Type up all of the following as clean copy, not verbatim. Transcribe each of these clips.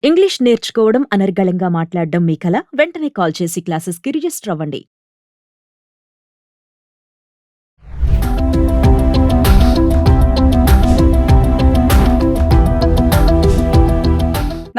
English నేర్చుకోవడం అనర్గళంగా మాట్లాడడం మీ కల? వెంటనే కాల్ చేసి క్లాసెస్‌కి రిజిస్టర్ అవ్వండి.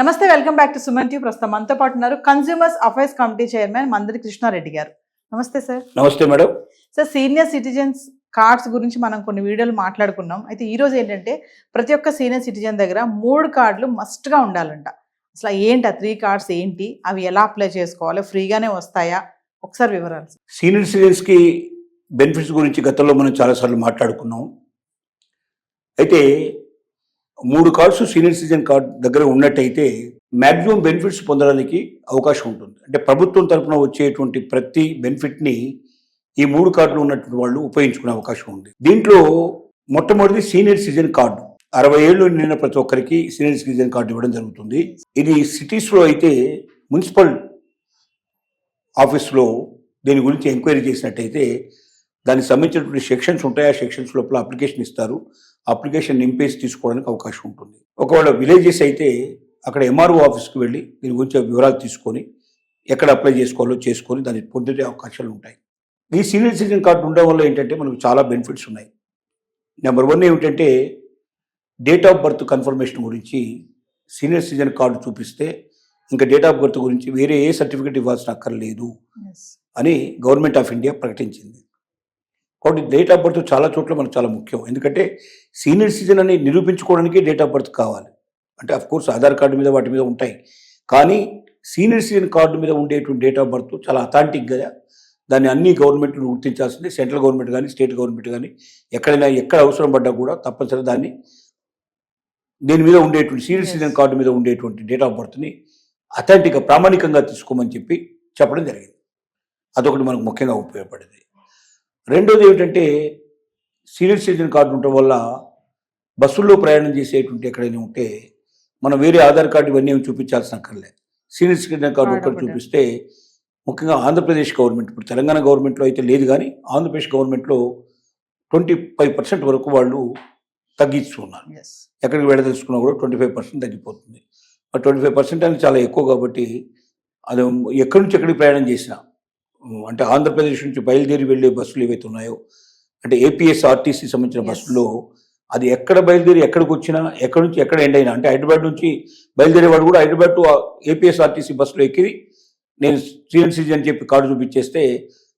నమస్తే, welcome back to Suman TV. ప్రస్తుతం మనతో పాటు ఉన్నారు consumers affairs committee chairman Mandari Krishna Reddy గారు. నమస్తే సార్. నమస్తే madam. Sir, senior citizens cards గురించి మనం కొన్ని వీడియోలు మాట్లాడుకున్నాం. అయితే ఈ రోజు ఏంటంటే ప్రతి ఒక్క సీనియర్ సిటిజన్ దగ్గర 3 కార్డులు మస్ట్గా ఉండాలంట. అసలు ఏంటి ఆ 3 కార్డ్స్ ఏంటి, అవి ఎలా అప్లై చేసుకోవాలి, ఫ్రీగానే వస్తాయా, ఒకసారి వివరాలు. సీనియర్ సిటిజన్స్కి బెనిఫిట్స్ గురించి గతంలో మనం చాలాసార్లు మాట్లాడుకున్నాం. అయితే 3 కార్డ్స్ సీనియర్ సిటిజన్ కార్డ్ దగ్గర ఉన్నట్టయితే మ్యాక్సిమం బెనిఫిట్స్ పొందడానికి అవకాశం ఉంటుంది. అంటే ప్రభుత్వం తరఫున వచ్చేటువంటి ప్రతి బెనిఫిట్ని ఈ 3 కార్డులు ఉన్నటువంటి వాళ్ళు ఉపయోగించుకునే అవకాశం ఉంది. దీంట్లో మొట్టమొదటిది సీనియర్ సిటిజన్ కార్డు. 60 ఏళ్ళు నిండిన ప్రతి ఒక్కరికి సీనియర్ సిటిజన్ కార్డు ఇవ్వడం జరుగుతుంది. ఇది సిటీస్లో అయితే మున్సిపల్ ఆఫీస్లో దీని గురించి ఎంక్వైరీ చేసినట్టయితే దానికి సంబంధించినటువంటి సెక్షన్స్ ఉంటాయి. ఆ సెక్షన్స్ లోపల అప్లికేషన్ ఇస్తారు. అప్లికేషన్ నింపేసి తీసుకోవడానికి అవకాశం ఉంటుంది. ఒకవేళ విలేజెస్ అయితే అక్కడ ఎంఆర్ఓ ఆఫీస్కి వెళ్ళి దీని గురించి వివరాలు తీసుకొని ఎక్కడ అప్లై చేసుకోవాలో చేసుకొని దాన్ని పొందే అవకాశాలు ఉంటాయి. ఈ సీనియర్ సిటిజన్ కార్డు ఉండడం వల్ల ఏంటంటే మనకు చాలా బెనిఫిట్స్ ఉన్నాయి. నెంబర్ 1 ఏమిటంటే డేట్ ఆఫ్ బర్త్ కన్ఫర్మేషన్ గురించి సీనియర్ సిటిజన్ కార్డు చూపిస్తే ఇంకా డేట్ ఆఫ్ బర్త్ గురించి వేరే ఏ సర్టిఫికేట్ ఇవ్వాల్సిన అక్కర్లేదు అని గవర్నమెంట్ ఆఫ్ ఇండియా ప్రకటించింది. కాబట్టి డేట్ ఆఫ్ బర్త్ చాలా చోట్ల మనకు చాలా ముఖ్యం. ఎందుకంటే సీనియర్ సిటిజన్ అని నిరూపించుకోవడానికి డేట్ ఆఫ్ బర్త్ కావాలి. అంటే అఫ్కోర్స్ ఆధార్ కార్డు మీద వాటి మీద ఉంటాయి, కానీ సీనియర్ సిటిజన్ కార్డు మీద ఉండేటువంటి డేట్ ఆఫ్ బర్త్ చాలా అథాంటిక్గా దాన్ని అన్ని గవర్నమెంట్లు గుర్తించాల్సింది. సెంట్రల్ గవర్నమెంట్ కానీ స్టేట్ గవర్నమెంట్ కానీ ఎక్కడైనా ఎక్కడ అవసరం పడ్డా కూడా తప్పనిసరి దాన్ని దీని మీద ఉండేటువంటి సీనియర్ సిటిజన్ కార్డు మీద ఉండేటువంటి డేట్ ఆఫ్ బర్త్ని అథాంటిక్గా ప్రామాణికంగా తీసుకోమని చెప్పడం జరిగింది. అదొకటి మనకు ముఖ్యంగా ఉపయోగపడేది. రెండోది ఏమిటంటే సీనియర్ సిటిజన్ కార్డు ఉండటం వల్ల బస్సుల్లో ప్రయాణం చేసేటువంటి ఎక్కడైనా ఉంటే మనం వేరే ఆధార్ కార్డు ఇవన్నీ చూపించాల్సిన అక్కర్లే. సీనియర్ సిటిజన్ కార్డు ఒక్కటి చూపిస్తే, ముఖ్యంగా ఆంధ్రప్రదేశ్ గవర్నమెంట్, ఇప్పుడు తెలంగాణ గవర్నమెంట్లో అయితే లేదు కానీ ఆంధ్రప్రదేశ్ గవర్నమెంట్లో 25% వరకు వాళ్ళు తగ్గిస్తున్నారు. ఎక్కడికి వెళ్ళదలుచుకున్నా కూడా 25% తగ్గిపోతుంది. 25% అనేది చాలా ఎక్కువ కాబట్టి అది ఎక్కడి నుంచి ఎక్కడికి ప్రయాణం చేసినా, అంటే ఆంధ్రప్రదేశ్ నుంచి బయలుదేరి వెళ్ళే బస్సులు ఏవైతే ఉన్నాయో, అంటే ఏపీఎస్ఆర్టీసీ సంబంధించిన బస్సులో అది ఎక్కడ బయలుదేరి ఎక్కడికి వచ్చినా, ఎక్కడి నుంచి ఎక్కడ ఎండ్ అయినా, అంటే హైదరాబాద్ నుంచి బయలుదేరేవాడు కూడా హైదరాబాద్ టు ఏపీఎస్ఆర్టీసీ బస్సులో ఎక్కి నేను సీనియర్ సిటిజన్ అని చెప్పి కార్డు చూపించేస్తే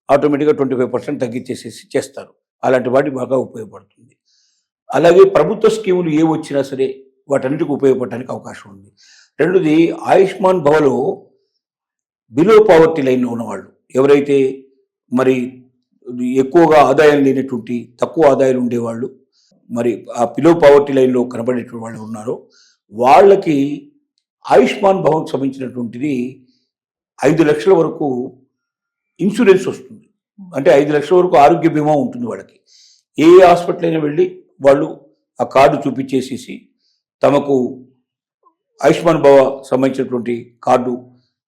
ఆటోమేటిక్గా 25% తగ్గించేసేసి చేస్తారు. అలాంటి వాటి బాగా ఉపయోగపడుతుంది. అలాగే ప్రభుత్వ స్కీములు ఏ వచ్చినా సరే వాటన్నిటికీ ఉపయోగపడడానికి అవకాశం ఉంది. రెండోది ఆయుష్మాన్ భవలో బిలో పావర్టీ లైన్లో ఉన్నవాళ్ళు ఎవరైతే మరి ఎక్కువగా ఆదాయం లేనటువంటి తక్కువ ఆదాయాలు ఉండేవాళ్ళు, మరి ఆ బిలో పావర్టీ లైన్లో కనబడేటువంటి వాళ్ళు ఉన్నారో వాళ్ళకి ఆయుష్మాన్ భవన్కి సంబంధించినటువంటిది 5 లక్షల వరకు ఇన్సూరెన్స్ వస్తుంది. అంటే 5 లక్షల వరకు ఆరోగ్య బీమా ఉంటుంది వాళ్ళకి. ఏ హాస్పిటల్ అయినా వెళ్ళి వాళ్ళు ఆ కార్డు చూపించేసేసి తమకు ఆయుష్మాన్ భవ సంబంధించినటువంటి కార్డు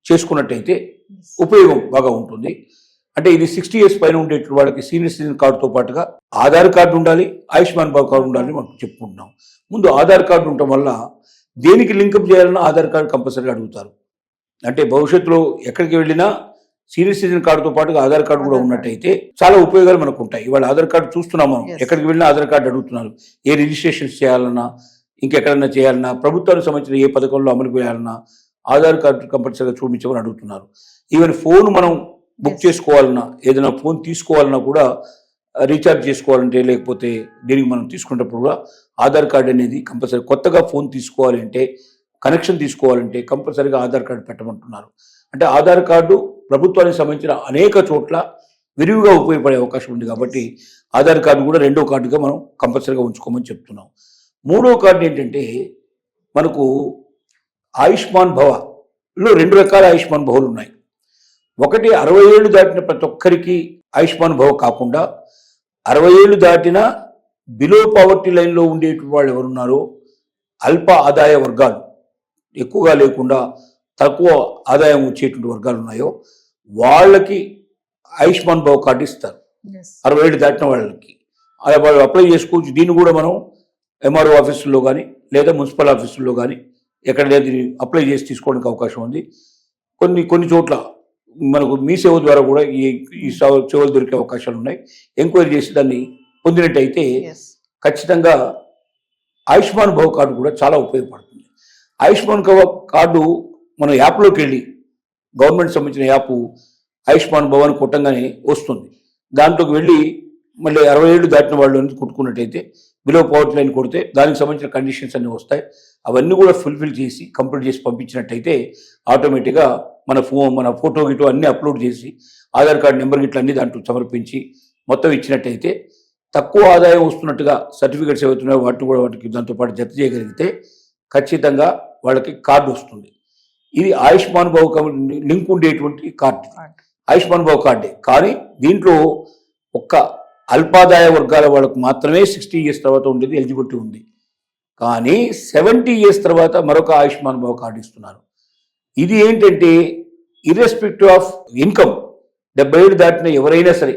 చేసుకున్నట్టయితే ఉపయోగం బాగా ఉంటుంది. అంటే ఇది 60 years పైన ఉండేటువంటి వాళ్ళకి సీనియర్ సిటిజన్ కార్డుతో పాటుగా ఆధార్ కార్డు ఉండాలి, ఆయుష్మాన్ భవ కార్డు ఉండాలని మనం చెప్పుకుంటున్నాం. ముందు ఆధార్ కార్డు ఉండటం వల్ల దేనికి లింకప్ చేయాలన్నా ఆధార్ కార్డు కంపల్సరీగా అడుగుతారు. అంటే భవిష్యత్తులో ఎక్కడికి వెళ్ళినా సీనియర్ సిటిజన్ కార్డుతో పాటుగా ఆధార్ కార్డు కూడా ఉన్నట్టయితే చాలా ఉపయోగాలు మనకు ఉంటాయి. ఇవాళ ఆధార్ కార్డు చూస్తున్నాము, ఎక్కడికి వెళ్ళినా ఆధార్ కార్డు అడుగుతున్నారు. ఏ రిజిస్ట్రేషన్స్ చేయాలన్నా, ఇంకెక్కడన్నా చేయాలన్నా, ప్రభుత్వానికి సంబంధించిన ఏ పథకంలో అమలు చేయాలన్నా ఆధార్ కార్డు కంపల్సరీగా చూపించమని అడుగుతున్నారు. ఈవెన్ ఫోన్ మనం బుక్ చేసుకోవాలన్నా, ఏదైనా ఫోన్ తీసుకోవాలన్నా కూడా, రీఛార్జ్ చేసుకోవాలంటే, లేకపోతే దీనికి మనం తీసుకునేటప్పుడు కూడా ఆధార్ కార్డు అనేది కంపల్సరీ. కొత్తగా ఫోన్ తీసుకోవాలి అంటే, కనెక్షన్ తీసుకోవాలంటే కంపల్సరీగా ఆధార్ కార్డు పెట్టమంటున్నారు. అంటే ఆధార్ కార్డు ప్రభుత్వానికి సంబంధించిన అనేక చోట్ల విరివిగా ఉపయోగపడే అవకాశం ఉంది. కాబట్టి ఆధార్ కార్డు కూడా 2వ కార్డుగా మనం కంపల్సరీగా ఉంచుకోమని చెప్తున్నాం. 3వ కార్డు ఏంటంటే మనకు ఆయుష్మాన్ భవలో 2 రకాల ఆయుష్మాన్ భవలు ఉన్నాయి. ఒకటి 60 ఏళ్ళు దాటిన ప్రతి ఒక్కరికి ఆయుష్మాన్ భవ కాకుండా 60 ఏళ్ళు దాటిన బిలో పావర్టీ లైన్లో ఉండేటువంటి వాళ్ళు ఎవరున్నారో, అల్ప ఆదాయ వర్గాలు, ఎక్కువగా లేకుండా తక్కువ ఆదాయం వచ్చేటువంటి వర్గాలు ఉన్నాయో వాళ్ళకి ఆయుష్మాన్ భవ కార్డు ఇస్తారు. 60 ఏళ్ళు దాటిన వాళ్ళకి వాళ్ళు అప్లై చేసుకోవచ్చు. దీన్ని కూడా మనం ఎంఆర్ఓ ఆఫీసుల్లో కానీ లేదా మున్సిపల్ ఆఫీసుల్లో కానీ ఎక్కడ లేదు అప్లై చేసి తీసుకోవడానికి అవకాశం ఉంది. కొన్ని చోట్ల మనకు మీ సేవ ద్వారా కూడా ఈ సేవలు దొరికే అవకాశాలు ఉన్నాయి. ఎంక్వైరీ చేసి దాన్ని పొందినట్టయితే ఖచ్చితంగా ఆయుష్మాన్ భవ కార్డు కూడా చాలా ఉపయోగపడుతుంది. ఆయుష్మాన్ కార్డు మనం యాప్లోకి వెళ్ళి గవర్నమెంట్ సంబంధించిన యాప్ ఆయుష్మాన్ భవ అని కొట్టంగానే వస్తుంది. దాంట్లోకి వెళ్ళి మళ్ళీ 60 ఏళ్ళు దాటిన వాళ్ళు కుట్టుకున్నట్టయితే బిలో పవర్టీ లైన్ కొడితే దానికి సంబంధించిన కండిషన్స్ అన్నీ వస్తాయి. అవన్నీ కూడా ఫుల్ఫిల్ చేసి కంప్లీట్ చేసి పంపించినట్టయితే ఆటోమేటిక్గా మన ఫోటో గిటో అన్నీ అప్లోడ్ చేసి ఆధార్ కార్డు నెంబర్ గిట్లు అన్నీ దాంట్లో సమర్పించి మొత్తం ఇచ్చినట్టయితే తక్కువ ఆదాయం వస్తున్నట్టుగా సర్టిఫికెట్స్ ఏవైతున్నాయో వాటికి దాంతోపాటు జత చేయగలిగితే ఖచ్చితంగా వాళ్ళకి కార్డు వస్తుంది. ఇది ఆయుష్మాన్ భవ లింక్ ఉండేటువంటి కార్డు, ఆయుష్మాన్ భవ కార్డే. కానీ దీంట్లో ఒక్క అల్పాదాయ వర్గాల వాళ్ళకు మాత్రమే 60 years తర్వాత ఉండేది ఎలిజిబిలిటీ ఉంది. కానీ 70 years తర్వాత మరొక ఆయుష్మాన్ భవ కార్డు ఇస్తున్నారు. ఇది ఏంటంటే ఇర్రెస్పెక్టివ్ ఆఫ్ ఇన్కమ్ 70 ఏళ్ళు దాటిన ఎవరైనా సరే,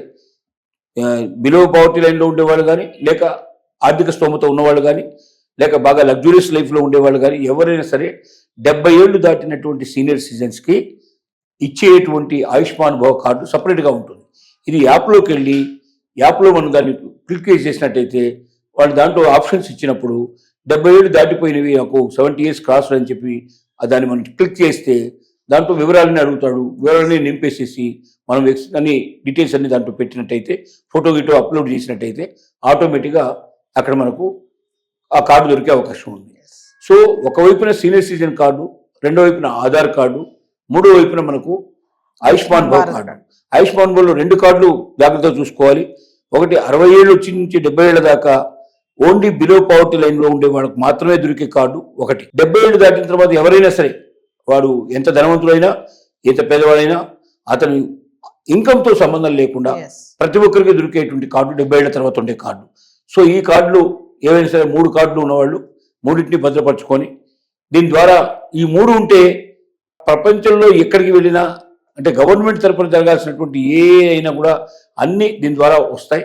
బిలో పవర్టీ లైన్లో ఉండేవాళ్ళు కానీ, లేక ఆర్థిక స్తోమత ఉన్నవాళ్ళు కానీ, లేక బాగా లగ్జూరియస్ లైఫ్లో ఉండేవాళ్ళు కానీ, ఎవరైనా సరే 70 ఏళ్ళు దాటినటువంటి సీనియర్ సిటిజన్స్కి ఇచ్చేటువంటి ఆయుష్మాన్ భవ కార్డు సపరేట్గా ఉంటుంది. ఇది యాప్లోకి వెళ్ళి యాప్లో మనం దాన్ని క్లిక్ చేసినట్టయితే వాళ్ళు దాంట్లో ఆప్షన్స్ ఇచ్చినప్పుడు 70 ఏళ్ళు దాటిపోయినవి నాకు 70 years క్రాస్ అని చెప్పి దాన్ని మనం క్లిక్ చేస్తే దాంట్లో వివరాలన్నీ అడుగుతాడు. వివరాలన్నీ నింపేసేసి మనం అన్ని డీటెయిల్స్ అన్ని దాంట్లో పెట్టినట్టయితే, ఫోటో గిటో అప్లోడ్ చేసినట్టయితే ఆటోమేటిక్గా అక్కడ మనకు ఆ కార్డు దొరికే అవకాశం ఉంది. సో ఒకవైపున సీనియర్ సిటిజన్ కార్డు, రెండో వైపున ఆధార్ కార్డు, మూడో వైపున మనకు ఆయుష్మాన్ భవ కార్డు. ఆయుష్మాన్ భవన్లో 2 కార్డులు జాగ్రత్తగా చూసుకోవాలి. ఒకటి 60 ఏళ్ళు వచ్చి నుంచి 70 ఏళ్ళ దాకా ఓన్లీ బిలో పవర్టీ లైన్లో ఉండే వాళ్ళకు మాత్రమే దొరికే కార్డు ఒకటి. 70 ఏళ్ళు దాటిన తర్వాత ఎవరైనా సరే, వాడు ఎంత ధనవంతుడైనా ఎంత పేదవాడైనా, అతని ఇన్కమ్తో సంబంధం లేకుండా ప్రతి ఒక్కరికి దొరికేటువంటి కార్డు 70 ఏళ్ల తర్వాత ఉండే కార్డు. సో ఈ కార్డులు ఏవైనా సరే 3 కార్డులు ఉన్నవాళ్ళు 3టిని భద్రపరచుకొని, దీని ద్వారా ఈ 3 ఉంటే ప్రపంచంలో ఎక్కడికి వెళ్ళినా, అంటే గవర్నమెంట్ తరఫున జరగాల్సినటువంటి ఏ అయినా కూడా అన్నీ దీని ద్వారా వస్తాయి.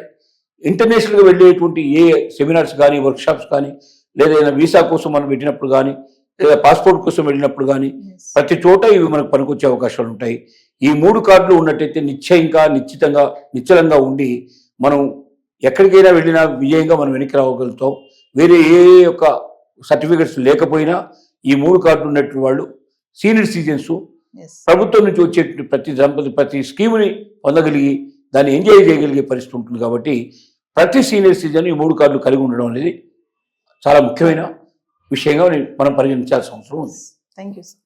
ఇంటర్నేషనల్గా వెళ్ళేటువంటి ఏ సెమినార్స్ కానీ, వర్క్షాప్స్ కానీ, లేదా వీసా కోసం మనం పెట్టినప్పుడు కానీ, లేదా పాస్పోర్ట్ కోసం వెళ్ళినప్పుడు కానీ, ప్రతి చోట ఇవి మనకు పనికొచ్చే అవకాశాలు ఉంటాయి. ఈ 3 కార్డులు ఉన్నట్టయితే నిశ్చలంగా ఉండి మనం ఎక్కడికైనా వెళ్ళినా విజయంగా మనం వెనక్కి రావగలుగుతాం. వేరే ఏ యొక్క సర్టిఫికెట్స్ లేకపోయినా ఈ 3 కార్డులు ఉన్నటువంటి వాళ్ళు సీనియర్ సిటిజన్స్ ప్రభుత్వం నుంచి వచ్చే ప్రతి స్కీమ్ని పొందగలిగి దాన్ని ఎంజాయ్ చేయగలిగే పరిస్థితి ఉంటుంది. కాబట్టి ప్రతి సీనియర్ సిటిజన్ ఈ 3 కార్డులు కలిగి ఉండడం అనేది చాలా ముఖ్యమైన విషయంగా మనం పరిగణించాల్సిన అవసరం ఉంది. Thank you sir.